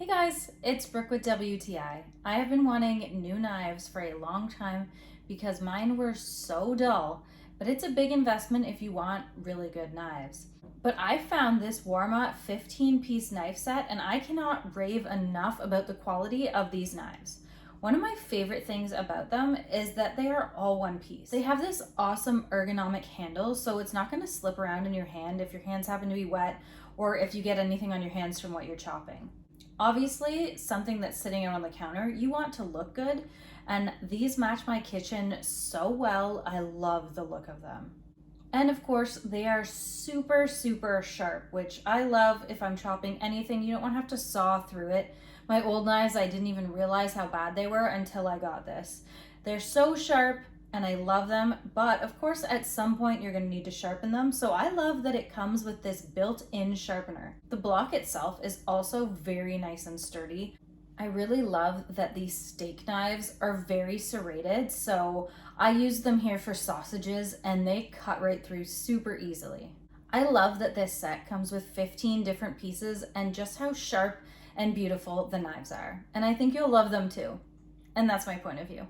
Hey guys, it's Brooke with WTI. I have been wanting new knives for a long time because mine were so dull, but it's a big investment if you want really good knives. But I found this Warmot 15-piece knife set and I cannot rave enough about the quality of these knives. One of my favorite things about them is that they are all one piece. They have this awesome ergonomic handle, so it's not going to slip around in your hand if your hands happen to be wet or if you get anything on your hands from what you're chopping. Obviously, something that's sitting out on the counter, you want to look good, and these match my kitchen so well. I love the look of them. And of course, they are super sharp, which I love if I'm chopping anything. You don't want to have to saw through it. My old knives, I didn't even realize how bad they were until I got this. They're so sharp and I love them, but of course at some point you're going to need to sharpen them, so I love that it comes with this built-in sharpener. The block itself is also very nice and sturdy. I really love that these steak knives are very serrated, so I use them here for sausages and they cut right through super easily. I love that this set comes with 15 different pieces and just how sharp and beautiful the knives are, and I think you'll love them too. And that's my point of view.